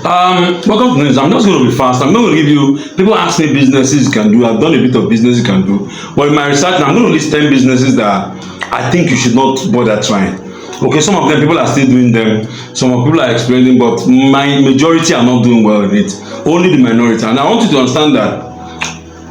Welcome to news. I'm just going to be fast. I'm not going to give you. People ask me businesses you can do. I've done a bit of business you can do, but in my research, I'm going to list 10 businesses that I think you should not bother trying. Okay, some of them people are still doing them. Some of people are explaining, but my majority are not doing well in it. Only the minority. And I want you to understand that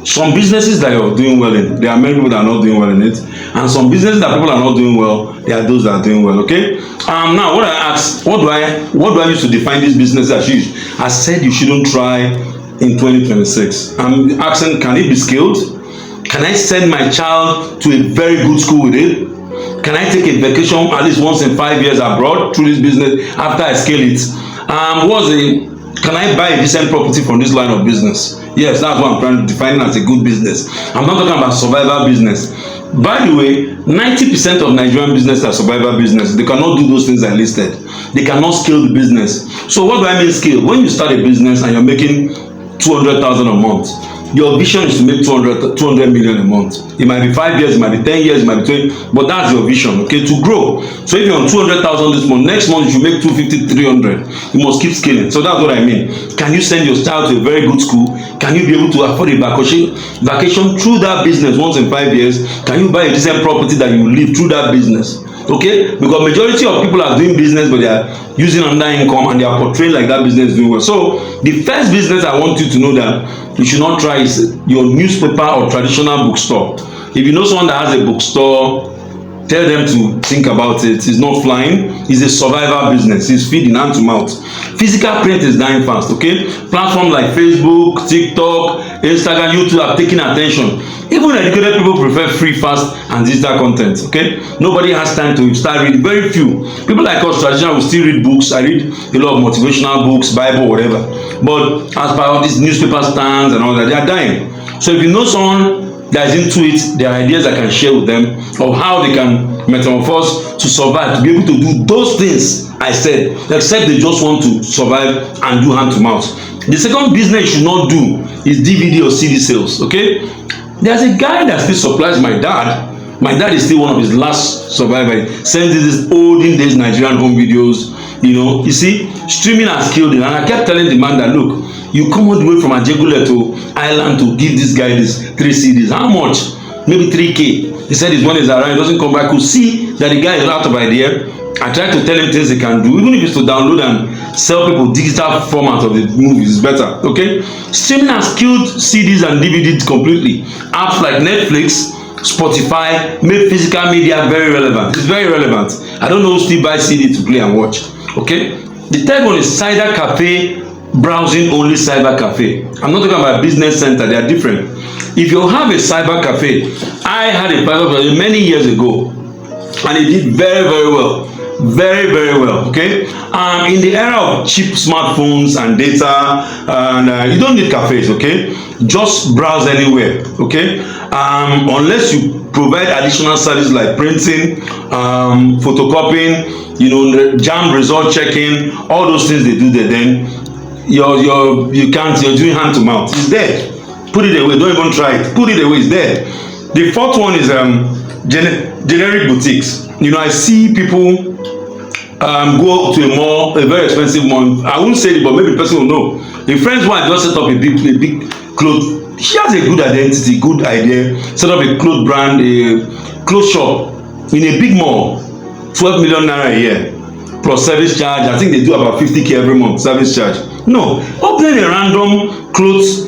some businesses that you're doing well in, there are many people that are not doing well in it, and some businesses that people are not doing well, there are those that are doing well. Okay. Now what I ask, what do I use to define this business as you? I said you shouldn't try in 2026. I'm asking, can it be scaled? Can I send my child to a very good school with it? Can I take a vacation at least once in 5 years abroad through this business after I scale it? Can I buy a decent property from this line of business? Yes, that's what I'm trying to define as a good business. I'm not talking about survival business. By the way, 90% of Nigerian business are survival business. They cannot do those things I listed. They cannot scale the business. So what do I mean scale? When you start a business and you're making 200,000 a month, your vision is to make 200 million a month. It might be 5 years, it might be 10 years, it might be 20, but that's your vision, okay, to grow. So if you're on 200,000 this month, next month you should make 250, 300. You must keep scaling. So that's what I mean. Can you send your child to a very good school? Can you be able to afford a vacation through that business once in 5 years? Can you buy a decent property that you live through that business? Okay, because majority of people are doing business, but they are using another income and they are portraying like that business is doing well. So the first business I want you to know that you should not try is your newspaper or traditional bookstore. If you know someone that has a bookstore, tell them to think about it. It's not flying. It's a survival business. It's feeding hand to mouth. Physical print is dying fast. Okay, platforms like Facebook, TikTok, Instagram, YouTube have taken attention. Even educated people prefer free, fast, and digital content. Okay, nobody has time to start reading. Very few people like us traditional will still read books. I read a lot of motivational books, Bible, whatever. But as per all these newspaper stands and all that, they are dying. So if you know someone that is into it, there are ideas I can share with them of how they can metamorphose to survive, to be able to do those things I said, except they just want to survive and do hand to mouth. The second business you should not do is DVD or CD sales. Okay, there's a guy that still supplies my dad. My dad is still one of his last survivors. Sends these olden days Nigerian home videos. You see, streaming has killed him. And I kept telling the man that, look, you come all the way from Ajegule to Ireland to give this guy these 3 CDs. How much? Maybe 3K. He said his one is around, he doesn't come back. Could see that the guy is out of idea. I tried to tell him things he can do, even if it's to download and sell people digital format of the movies. It's better. Okay, streaming has killed CDs and DVDs completely. Apps like Netflix, Spotify made physical media very relevant. It's very relevant. I don't know who still buy CD to play and watch. Okay, the third one is cyber cafe, browsing only cyber cafe. I'm not talking about business center. They are different. If you have a cyber cafe, I had a private many years ago, and it did very, very well. Very, very well. Okay, in the era of cheap smartphones and data, and you don't need cafes. Okay, just browse anywhere. Okay, unless you provide additional services like printing, photocopying, jam result checking, all those things they do there, then you're doing hand to mouth. It's there. Put it away. Don't even try it. Put it away. It's there. The fourth one is generic boutiques. I see people go to a very expensive mall. I won't say it, but maybe the person will know. A friend's wife just set up a big clothes. She has a good identity, good idea. Set up a clothes brand, a clothes shop in a big mall. 12 million naira a year plus service charge. I think they do about 50K every month service charge. No, opening a random clothes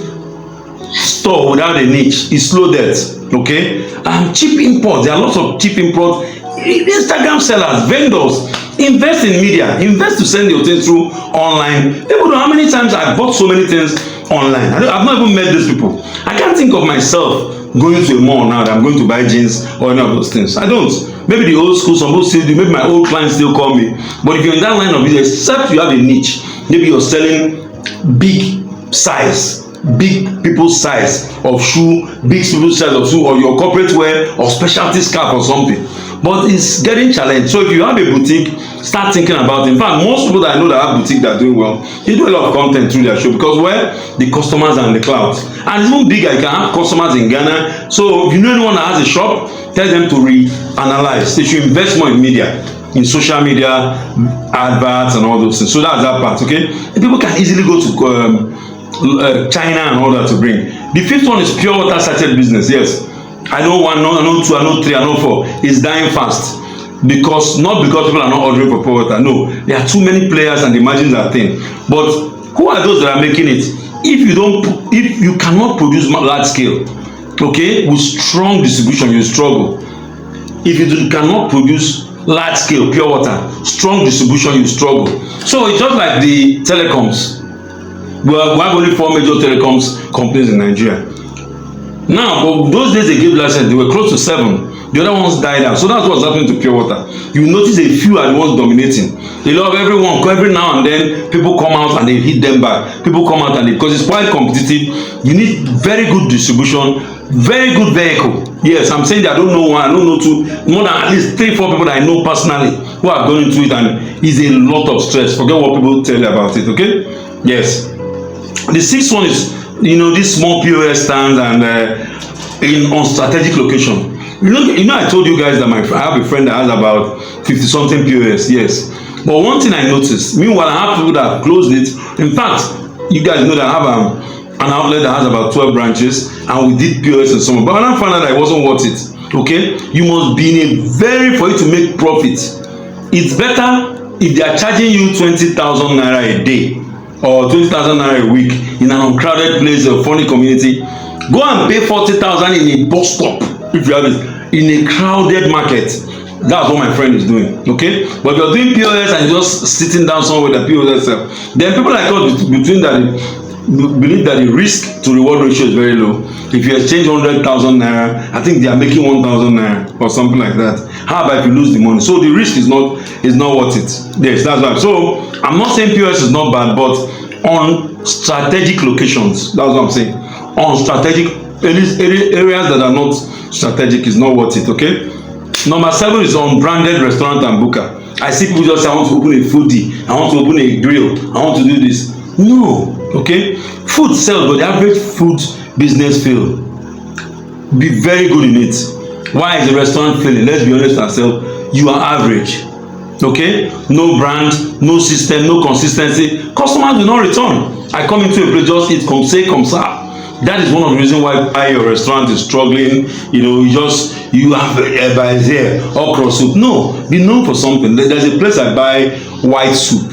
store without a niche is slow death. Okay, cheap imports. There are lots of cheap imports. Instagram sellers, vendors, invest in media, invest to send your things through online. People know how many times I bought so many things online. I've not even met these people. I can't think of myself going to a mall now that I'm going to buy jeans or any of those things. I don't. Maybe the old school, some people still do. Maybe my old clients still call me. But if you're in that line of business, except you have a niche, maybe you're selling big size, big people's size of shoe, big people's size of shoe, or your corporate wear or specialty scarf or something. But it's getting challenged. So if you have a boutique, start thinking about it. In fact, most people that I know that have boutique that are doing well, they do a lot of content through their show because the customers are in the cloud. And it's even bigger. You can have customers in Ghana. So if you know anyone that has a shop, tell them to reanalyze. They should invest more in media. in social media, adverts and all those things. So that's that part, okay? And people can easily go to China and all that to bring. The fifth one is pure water sachet business. Yes, I know one, I know two, I know three, I know four. It's dying fast. Because not because people are not ordering for pure water. No, there are too many players and the margins are thin. But who are those that are making it? If you cannot produce large scale, okay, with strong distribution, you struggle. If you cannot produce large scale pure water, strong distribution, you struggle. So it's just like the telecoms. We have only 4 major telecoms companies in Nigeria. Now, but those days they gave license, they were close to 7. The other ones died out. So that's what's happening to pure water. You notice a few are the ones dominating. They love everyone. Every now and then, people come out and they hit them back. People come out and because it's quite competitive. You need very good distribution, very good vehicle. Yes, I'm saying that I don't know one, I don't know two, more than at least 3-4 people that I know personally who have gone into it, and it's a lot of stress. Forget what people tell you about it, okay? Yes. The sixth one is, these small POS stands and on strategic location. I told you guys that I have a friend that has about 50-something POS. Yes, but one thing I noticed, meanwhile I have people that have closed it. In fact, you guys know that I have an outlet that has about 12 branches, and we did POS and so on. But when I found out that it wasn't worth it, okay, you must be for you to make profit. It's better if they are charging you 20,000 naira a day or 20,000 naira a week in an uncrowded place, a funny community. Go and pay 40,000 in a bus stop if you have it in a crowded market. That's what my friend is doing, okay? But if you're doing POS and you're just sitting down somewhere with the POS itself, then people like us between that believe that the risk to reward ratio is very low. If you exchange 100,000 naira, I think they are making 1,000 naira or something like that. How about if you lose the money? So the risk is not worth it. Yes, that's right. So I'm not saying POS is not bad, but on strategic locations, that's what I'm saying. On strategic areas that are not strategic is not worth it, okay? Number 7 is on branded restaurant and booker. I see people just say, I want to open a foodie, I want to open a grill, I want to do this. No, okay? Food sells, but the average food business fail. Be very good in it. Why is the restaurant failing? Let's be honest ourselves. You are average, okay? No brand, no system, no consistency. Customers will not return. I come into a place, just eat, come say, come serve. That is one of the reasons why your restaurant is struggling. You have by there okra soup. No, be known for something. There's a place I buy white soup.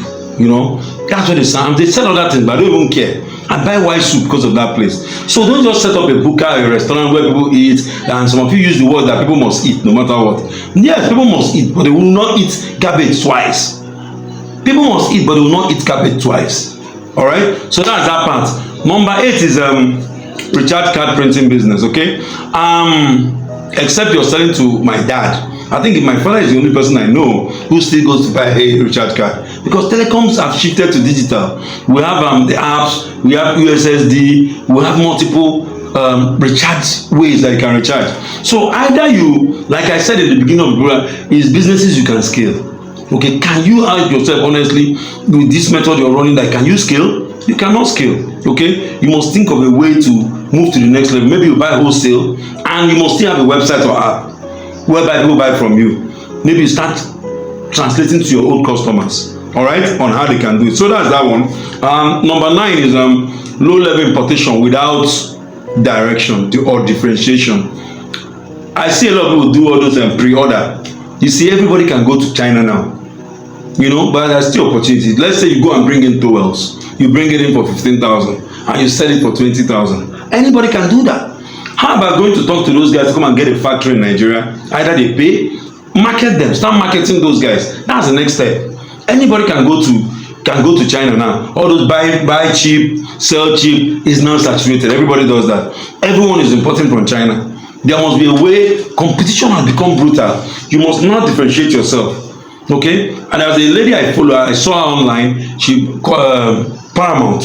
That's what they sell. They sell other things, but I don't even care. I buy white soup because of that place. So don't just set up a booker, a restaurant where people eat, and some of you use the word that people must eat no matter what. Yes, people must eat, but they will not eat cabbage twice. People must eat, but they will not eat cabbage twice. All right. So that's that part. Number 8 is recharge card printing business, okay? Except you're selling to my dad. I think my father is the only person I know who still goes to buy a recharge card, because telecoms have shifted to digital. We have the apps, we have USSD, we have multiple recharge ways that you can recharge. So either you, like I said at the beginning of the program, is businesses you can scale. Okay, can you ask yourself honestly, with this method you're running, that can you scale? You cannot scale. Okay, you must think of a way to move to the next level. Maybe you buy wholesale, and you must still have a website or app whereby people buy from you. Maybe you start translating to your old customers, all right, on how they can do it. So that's that one. Number 9 is low level importation without direction or differentiation. I see a lot of people do all those pre-order. You see, everybody can go to China now, but there's still opportunities. Let's say you go and bring in towels. You bring it in for 15,000 and you sell it for 20,000. Anybody can do that. How about going to talk to those guys to come and get a factory in Nigeria? Either they pay, market them, start marketing those guys. That's the next step. Anybody can go to China now. All those buy cheap, sell cheap is now saturated. Everybody does that. Everyone is importing from China. There must be a way. Competition has become brutal. You must not differentiate yourself. Okay? And there's a lady I follow, I saw her online. She Paramount,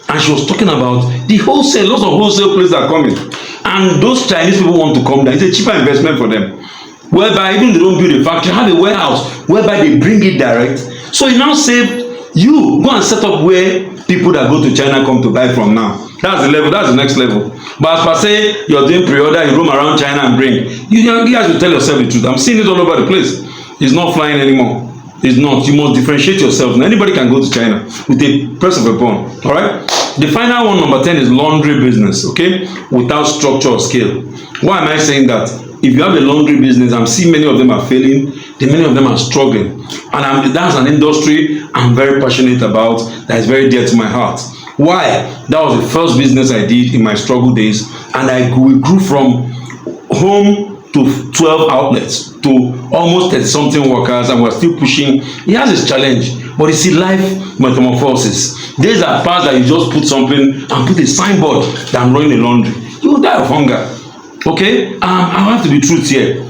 and she was talking about the wholesale. Lots of wholesale places are coming, and those Chinese people want to come down. It's a cheaper investment for them, whereby even they don't build a factory, have a warehouse whereby they bring it direct. So it now save you. Go and set up where people that go to China come to buy from now. That's the level. That's the next level. But as per say you're doing pre-order, you roam around China and bring. You guys will tell yourself the truth. I'm seeing it all over the place. It's not flying anymore. It's not. You must differentiate yourself. Now, anybody can go to China with a press of a button. All right. The final one, number 10, is laundry business. Okay, without structure or scale. Why am I saying that? If you have a laundry business, I'm seeing many of them are failing. Many of them are struggling, and that's an industry I'm very passionate about. That is very dear to my heart. Why? That was the first business I did in my struggle days, and we grew from home to 12 outlets to almost 30 something workers, and we're still pushing. It has its challenge, but you see, life metamorphosis. Days are past that you just put something and put a signboard that I'm running a laundry. You will die of hunger. Okay, I have to be truth here.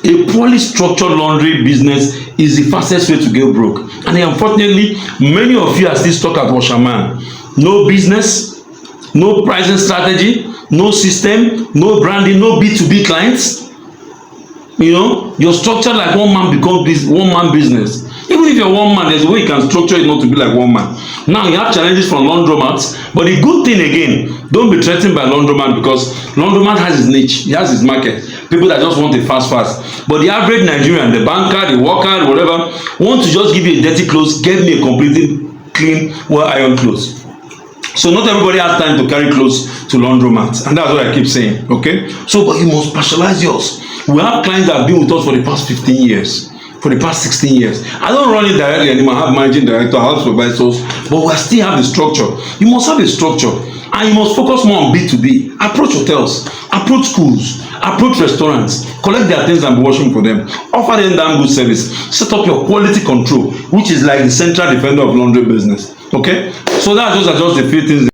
A poorly structured laundry business is the fastest way to get broke, and unfortunately, many of you are still stuck at washerman. No business, no pricing strategy, no system, no branding, no B2B clients. You know, you're structured like one man business. Even if you're one man, there's a way you can structure it not to be like one man. Now you have challenges from laundromats, but the good thing again, don't be threatened by laundromat, because laundromat has his niche, he has his market. People that just want it fast. But the average Nigerian, the banker, the worker, whatever, want to just give you a dirty clothes, get me a completely clean, well-ironed clothes. So not everybody has time to carry clothes to laundromat, and that's what I keep saying. Okay, so but you must specialize yours. We have clients that have been with us for the past 15 years, for the past 16 years. I don't run it directly anymore. I have managing director, I have supervisors, but we still have the structure. You must have a structure, and you must focus more on B2B. Approach hotels, approach schools, approach restaurants, collect their things and be washing for them. Offer them damn good service. Set up your quality control, which is like the central defender of laundry business. Okay, so those are just a few things.